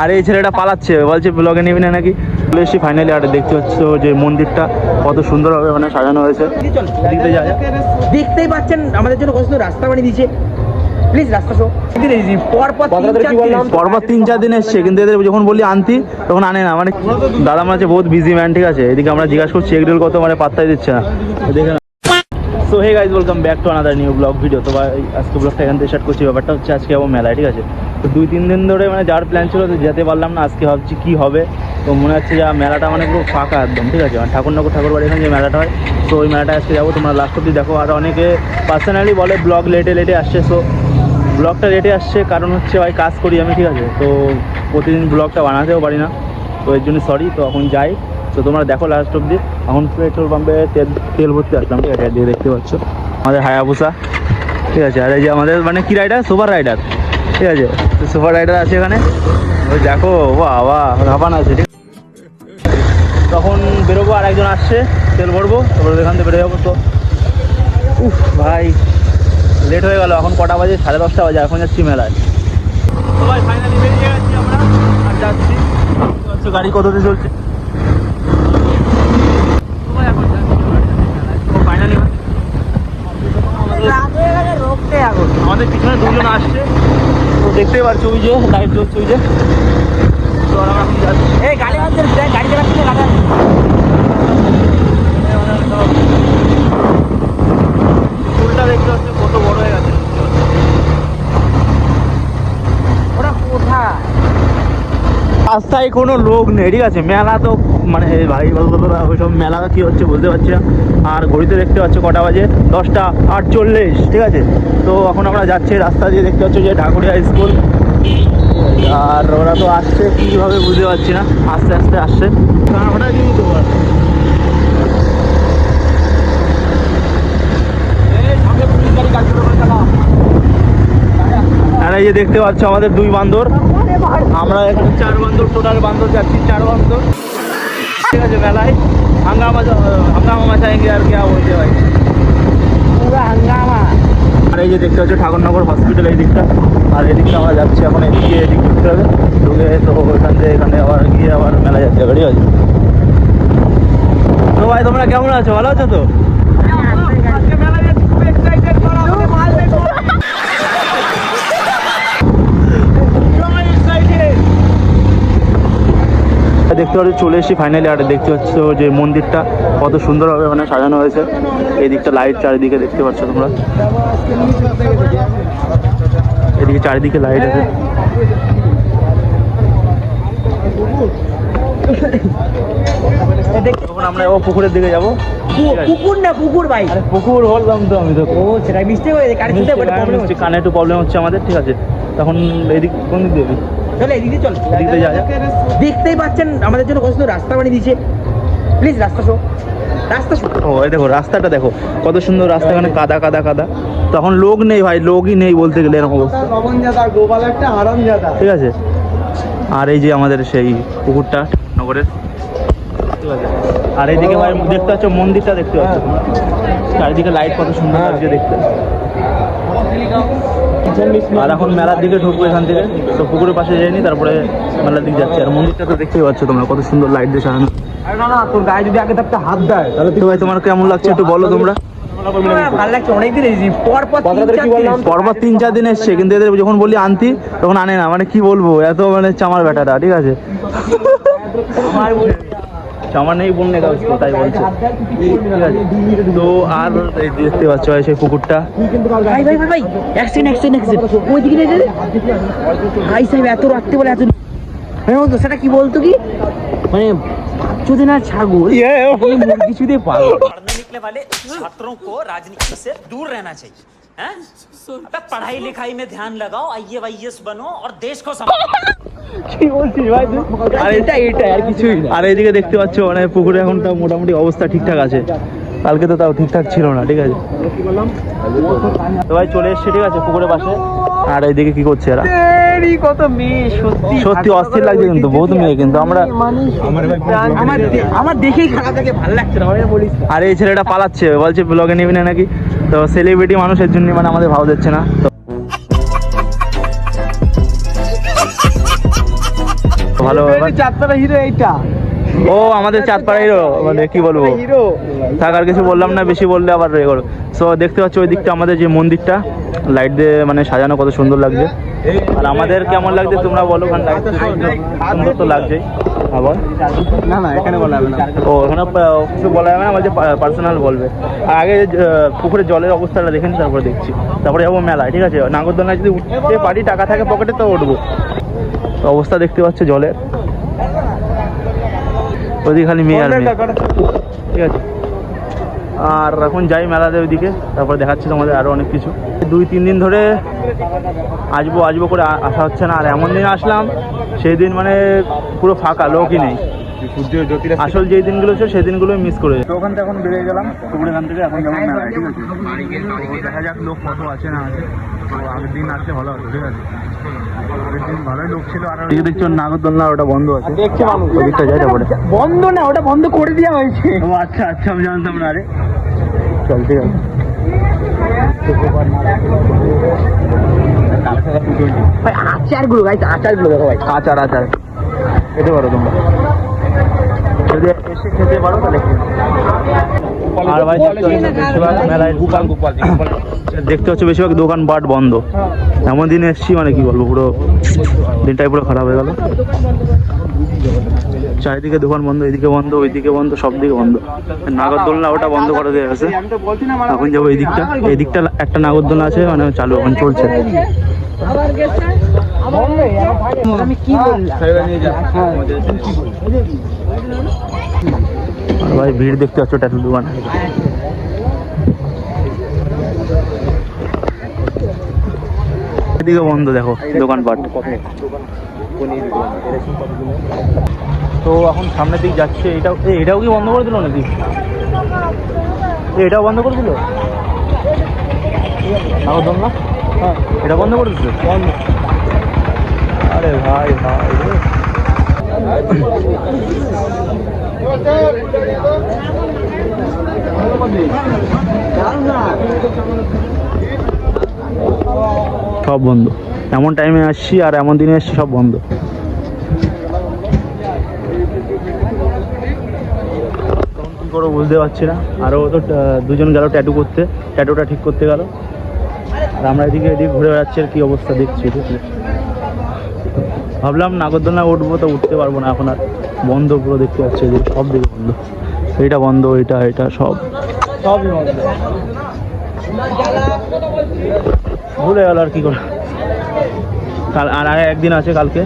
আর এই ছেলেটা পালাচ্ছে, বলছে ব্লগে নিবি না নাকি। চলে এসেছি ফাইনালি। আর দেখতে পাচ্ছ যে মন্দিরটা কত সুন্দরভাবে মানে সাজানো হয়েছে। দেখতেই পাচ্ছেন আমাদের জন্য কত সুন্দর রাস্তা বানিয়ে দিয়েছে। প্লিজ রাস্তা শো। পরপর 3-4 দিন এসছে, কিন্তু এদের যখন বলি আনতি তখন আনে না। মানে দাদা মানে বহুত বিজি ম্যান, ঠিক আছে। এদিকে আমরা জিজ্ঞাসা করছি এগরোল কত, মানে পাত্তাই দিচ্ছে না। দেখে না। So hey guys, welcome back to another new vlog video. তো ভাই আজকে ব্লগটা এখান থেকে স্টার্ট করছি। ব্যাপারটা হচ্ছে আজকে যাবো মেলায়, ঠিক আছে। তো 2-3 দিন ধরে মানে যাওয়ার প্ল্যান ছিল, তো যেতে পারলাম না। আজকে ভাবছি কী হবে। তো মনে হচ্ছে যে মেলাটা মানে পুরো ফাঁকা একদম, ঠিক আছে। মানে ঠাকুর বাড়ি এখানে যে মেলাটা হয়, তো ওই মেলাটা আজকে যাবো। তোমরা লাস্ট অব্দি দেখো। আর অনেকে পার্সোনালি বলে ব্লগ লেটে আসছে। সো ব্লগটা লেটে আসছে কারণ হচ্ছে ভাই কাজ করি আমি, ঠিক আছে। তো প্রতিদিন ব্লগটা বানাতেও পারি না, তো এর জন্য সরি। তো এখন যাই। তো তোমরা দেখো লাস্ট অব্দি। এখন পেট্রোল পাম্পে তেল ভর্তি আসলাম, ঠিক আছে। দিয়ে দেখতে পাচ্ছ আমাদের হায়াবুসা, ঠিক আছে। আর এই যে আমাদের মানে কি রাইডার, সুপার রাইডার, ঠিক আছে। তো সুপার রাইডার আছে এখানে, ওই দেখো বাবা ঘাপান আছে, ঠিক। তখন বেরোবো, আর একজন আসছে, তেল ভরবো, তারপরে এখান থেকে বেরো যাবো। তো উফ ভাই লেট হয়ে গেল। এখন কটা বাজে? 10:30 বাজে। এখন যাচ্ছি মেলায়। তো ভাই ফাইনালি বেরিয়ে গেছি আমরা, আর যাচ্ছি। গাড়ি কততে চলছে? আমাদের পিছনে 2জন আসছে, তো দেখতেই পাচ্ছ ওই যে লাইট জ্বলছে ওই যে। তো আমরা এখন যাচ্ছি। এই গাড়ি গাড়ি চালাচ্ছে গাড়ি। ফুলটা দেখতে হচ্ছে কত বড় হয়ে গেছে। ওরা কোথায়? রাস্তায় কোনো লোক নেই, ঠিক আছে। মেলা তো মানে ভাই ওইসব মেলা কি হচ্ছে বুঝতে পারছি না। আর ঘড়িতে দেখতে পাচ্ছ কটা বাজে, 10:48, ঠিক আছে। তো এখন আমরা যাচ্ছি রাস্তা দিয়ে, দেখতে পাচ্ছ যে ঢাকুরিয়া স্কুল। আর ওরা তো আসছে কীভাবে বুঝতে পারছি না, আস্তে আস্তে আসছে। হঠাৎ কিন্তু আর এই যে দেখতে পাচ্ছ আমাদের 2 বান্দর। আমরা এখানে 4 বান্দর, টোটাল বান্দর যাচ্ছি 4 বান্দর, ঠিক আছে। মেলায় হাঙ্গামা মাচাएंगे আর क्या বলতে ভাই, পুরা হাঙ্গামা। আর এই যে দেখতে পাচ্ছ ঠাকুরনগর হসপিটাল এই দিকটা। আর এদিকটা আমরা যাচ্ছি এখন, এদিকে ঢুকতে হবে। ঢুকে তো ওইখান থেকে এখানে আবার গিয়ে আবার মেলা যাচ্ছে গাড়ি আছে। তো ভাই তোমরা কেমন আছো? ভালো আছো তো? দেখতে পাচ্ছ চলে এসেছি ফাইনালি। আর দেখতে পাচ্ছ যে মন্দিরটা কত সুন্দরভাবে মানে সাজানো হয়েছে। এই দিকটা লাইট চারিদিকে দেখতে পাচ্ছ তোমরা, এদিকে চারিদিকে লাইট আছে। তখন আমরা ও পুকুরের দিকে যাবো। পুকুর না পুকুর ভাই, পুকুর বললাম তো আমি তো। ও সেটা মিস্টেক হয়ে গেছে। কানে একটু প্রবলেম হচ্ছে আমাদের, ঠিক আছে। তখন এদিক কোন দিক দেবে? চলে এদিকে চল, এদিকে যা। দেখতেই পাচ্ছেন আমাদের জন্য কত সুন্দর রাস্তা বানিয়ে দিয়েছে। প্লিজ রাস্তা শো, রাস্তা শো। ও এই দেখো রাস্তাটা দেখো কত সুন্দর রাস্তা, এখানে কাদা কাদা কাদা। তখন লোক নেই ভাই, লোকই নেই বলতে গেলে এরকম অবস্থা, ঠিক আছে। আর এই যে আমাদের সেই পুকুরটা নগরের, ঠিক আছে। আর এইদিকে ভাই দেখতে পাচ্ছ মন্দিরটা, দেখতে পাচ্ছ চারিদিকে লাইট কত সুন্দর লাগছে দেখতে। আর এখন মেলার দিকে ঢুকবো এখান থেকে। তো পুকুরের পাশে যাইনি, তারপরে মেলার দিকে যাচ্ছি। আর মন্দিরটা তো দেখতেই পাচ্ছ তোমরা কত সুন্দর লাইট দিয়ে সাজানো। না তোর গায়ে যদি আগে থাকতে হাত দেয় তাহলে তো ভাই তোমার কেমন লাগছে একটু বলো তোমরা। ভালো লাগছে, অনেকদিন এসেছি, পরপর 3-4 দিন এসছে, কিন্তু এদের যখন বলি আনতি তখন আনে না। মানে কি বলবো, এত মানে চামার ব্যাটাটা, ঠিক আছে। চামার নেই বললে কাউকে, তাই বলছে, ঠিক আছে। তো আর দেখতে পাচ্ছ সেই পুকুরটা। ভাই ভাই ভাই ভাই অ্যাক্সিডেন্ট ওই দিকে ভাই সাহেব এত রাখতে বলে এত সেটা কি বলতো কি মানে যদি না ছাগল কিছুতে পারো। पढ़ने निकले वाले छात्रों को राजनीति से दूर रहना चाहिए हैं? अबे पढ़ाई लिखाई में ध्यान लगाओ, IAS बनो और देश को কি বলছিস ভাই তুই? আর এটা আর কিছুই না। আর এইদিকে দেখতে পাচ্ছ মানে পুকুরে এখন তাও মোটামুটি অবস্থা ঠিকঠাক আছে। কালকে তো তাও ঠিকঠাক ছিল না, ঠিক আছে। তো ভাই চলে এসছি, ঠিক আছে, পুকুরের পাশে। আর এইদিকে কি করছে এরা? কত মেয়ে সত্যি সত্যি অস্থির লাগছে, কিন্তু বহুত মেয়ে, কিন্তু আমরা আমার দেখেই খারাপ লাগে, ভালো লাগছে না বলিস। আর এই ছেলেটা পালাচ্ছে, বলছে ব্লগে নিবি না নাকি। তো সেলিব্রিটি মানুষের জন্য মানে আমাদের ভাও দিচ্ছে না। তো ভালো ব্যাপার। চাঁদপাড়া হিরো এইটা। ও আমাদের চাঁদপাড়া হিরো, মানে কি বলবো, হিরো থাক আর কিছু বললাম না, বেশি বললে আবার রেগে করো। সো দেখতে পাচ্ছ ওই দিকটা আমাদের যে মন্দিরটা লাইট দিয়ে মানে সাজানো, কত সুন্দর লাগছে। আর আমাদের কেমন লাগছে তোমরা বলো, কারণ লাইট সুন্দর তো লাগছেই। আবার না না এখানে বলা হবে না। ও এখানে কিছু বলা যাবে না, আমার যে পার্সোনাল বলবে। আর আগে পুকুরের জলের অবস্থাটা দেখেন, তারপরে দেখছি, তারপরে যাবো মেলায়, ঠিক আছে? নাগরদোলনায় যদি উঠতে পারি, টাকা থাকে পকেটে, তো উঠবো। তো অবস্থা দেখতে পাচ্ছ জলের, ওইদিকে খালি মেয়ে আর মেয়ে, ঠিক আছে? আর এখন যাই মেলাতে ওইদিকে, তারপর দেখাচ্ছি তোমাদের আরও অনেক কিছু। 2-3 দিন ধরে আসবো করে আসা হচ্ছে না, আর এমন দিন আসলাম সেই দিন মানে পুরো ফাঁকা, লোকই নেই। আসল যেই দিনগুলো ছিল সেই দিনগুলোই মিস করে। তো ওখান থেকে এখন বেরিয়ে গেলাম এখান থেকে, এখন যাবো মেলায়, ঠিক আছে? তো দেখা যাক লোক কত আছে না আছে। তো আগের দিন আসলে ভালো হতো, ঠিক আছে? আগের দিন ভালোই লোক ছিল। আর ওইদিকে দেখছো নাগরদোলনা ওটা বন্ধ আছে, দেখছে মানুষ, ওদিকটা যাই তারপরে। বন্ধ না, ওটা বন্ধ করে দেওয়া হয়েছে। ও আচ্ছা আচ্ছা, আমি জানতাম না। আরে চল, ঠিক আছে। ভাই আচারগুলো, ভাই আচারগুলো দেখো ভাই। আচার খেতে পারো তোমরা, যদি এসে খেতে পারো তাহলে খেয়ে নাও। আর ভাই বেশিরভাগ মেলায় দেখতে হচ্ছে বেশিরভাগ দোকানপাট বন্ধ। এমন দিনে এসছি মানে কি বলবো, পুরো দিনটাই পুরো খারাপ হয়ে গেল। চারিদিকে দোকান বন্ধ, এদিকে বন্ধ, ওইদিকে বন্ধ, সব দিকে বন্ধ। নাগরদোলনা ওটা বন্ধ করে দেওয়া হয়েছে। এখন যাবো এই দিকটা একটা নাগরদোলনা আছে, মানে চালু এখন চলছে। আমি কি বললাম? আর ভাই ভিড় দেখতে পাচ্ছ ট্যাটু দোকান। এদিকে বন্ধ, দেখো দোকানপাট। তো এখন সামনের দিক যাচ্ছে। এটাও কি বন্ধ করে দিল নাকি? এটাও বন্ধ করে দিল নাগরদোলনা? হ্যাঁ, এটা বন্ধ করে দিল। আরে ভাই সব বন্ধ। এমন টাইমে আসছি আর এমন দিনে আসছি, সব বন্ধ। কি করবো বুঝতে পারছি না। আরও তো দুজন গেল ট্যাটু করতে, ট্যাটুটা ঠিক করতে গেল। আর আমরা এদিকে ঘুরে বেড়াচ্ছি, আর কি অবস্থা দেখছি। ভাবলাম নাগরদোলনা উঠবো, তো উঠতে পারবো না এখন, আর বন্ধ পুরো দেখতে পাচ্ছি। এদিকে সব দিকে বন্ধ, এইটা বন্ধ, এটা সবই বন্ধ। ভুলে গেল আর কি করে। আর আগে একদিন আছে, কালকে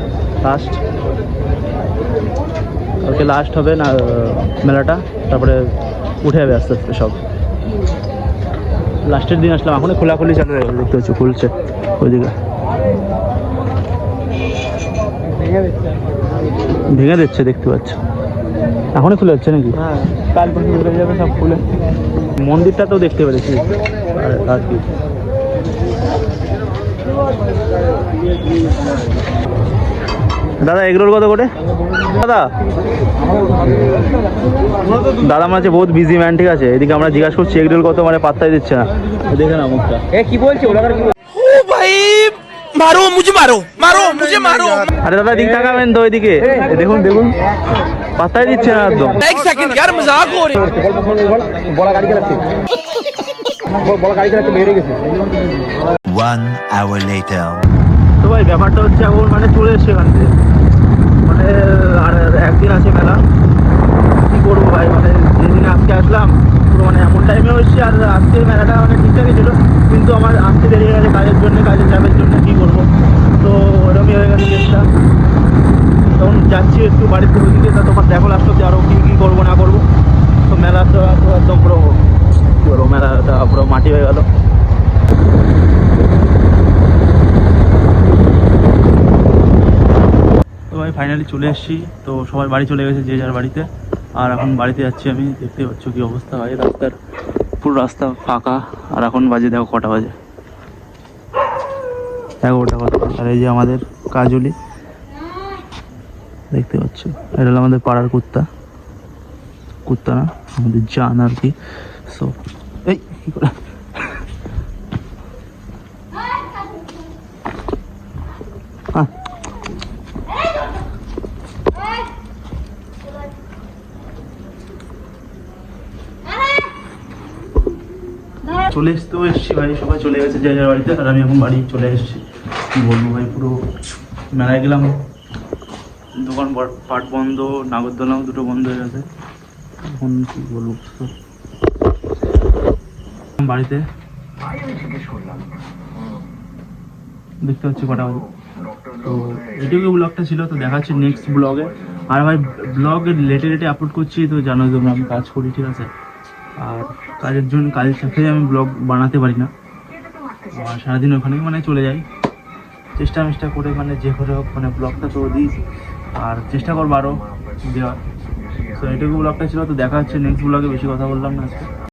লাস্ট হবে না মেলাটা, তারপরে উঠে যাবে আস্তে আস্তে সব। লাস্টের দিন আসলাম, এখনই খোলাখুলি চালু হয়ে গেল, দেখতে হচ্ছে খুলছে ওইদিকে। ভেঙে দিচ্ছে, দেখতে পাচ্ছ, এখনই খুলে যাচ্ছে নাকি? হ্যাঁ, কাল পর্যন্ত হয়ে যাবে সব খুলে। মন্দিরটা তো দেখতে পেরেছি আর কি। দাদা এগরোল কত করে দাদা? মানে বহুত বিজি ম্যান, ঠিক আছে? এদিকে আমরা জিজ্ঞাসা করছি এগরোল কত, মানে পাত্তাই দিচ্ছে না। দেখে না মুখটা, কি বলছে ওরা? मारो मुझे मारो আরে দাদা দিক তাকাবেন তো ওইদিকে, দেখুন পাত্তাই দিচ্ছে না একদম। एक सेकंड यार मजाक हो रही বড় গাড়ি চালাচ্ছে, বেরিয়ে গেছে। 1 hour later. তো ভাই ব্যাপারটা হচ্ছে এখন মানে চলে এসছে এখান থেকে, মানে আর একদিন আছে মেলা। কি করবো ভাই, মানে যেদিন আজকে আসলাম পুরো মানে এমন টাইমেও এসেছি। আর আজকে মেলাটা মানে ঠিকঠাকই ছিল, কিন্তু আমার আসতে দেরি হয়ে গেছে কাজের চাপের জন্য। কী করবো, তো ওরকমই হয়ে গেছে চেষ্টা। তখন যাচ্ছি একটু বাড়িতে ওইদিকে, তা তোমার দেখো লাস্ট অব্দি আরও কী করবো না করবো। তো মেলা তো একদম পুরো কী করবো, মেলাটা পুরো মাটি হয়ে গেল। তো ভাই ফাইনালি চলে এসেছি। তো সবাই বাড়ি চলে গেছে, যে যার বাড়িতে। আর এখন বাড়িতে যাচ্ছি আমি। দেখতে পাচ্ছ কি অবস্থা ভাই, রাস্তার পুরো রাস্তা ফাঁকা। আর এখন বাজে দেখো কটা বাজে, 11টা বাজে। আর এই যে আমাদের কাজলি, দেখতে পাচ্ছ, এটা হলো আমাদের পাড়ার কুত্তা না, আমাদের জান আর কি। সো এই কি করে চলে তো এসেছি ভাই, সবাই চলে গেছে যে যার বাড়িতে, আর আমি এখন বাড়ি চলে এসেছি। কী বলবো ভাই, পুরো মেলায় গেলাম, দোকান পাট বন্ধ, নাগরদোলাও দুটো বন্ধ হয়ে গেছে। এখন কী বলবো, বাড়িতে দেখতে হচ্ছে কটা বাজে। তো এটুকু ব্লগটা ছিল, তো দেখা হচ্ছে নেক্সট ব্লগে। আর ভাই ব্লগ লেটে আপলোড করছি, তো জানো তোমরা আমি কাজ করি, ঠিক আছে, আর কাজের জন্য কাজের সাথে আমি ব্লগ বানাতে পারি না, আর সারাদিন ওখানেই মানে চলে যাই। চেষ্টা করে মানে যে করে হোক মানে ব্লগটা তো দিই, আর চেষ্টা করবো আরও দেওয়ার। তো এটুকু ব্লগটা ছিল, তো দেখা হচ্ছে নেক্সট ব্লগে। বেশি কথা বললাম না আজকে।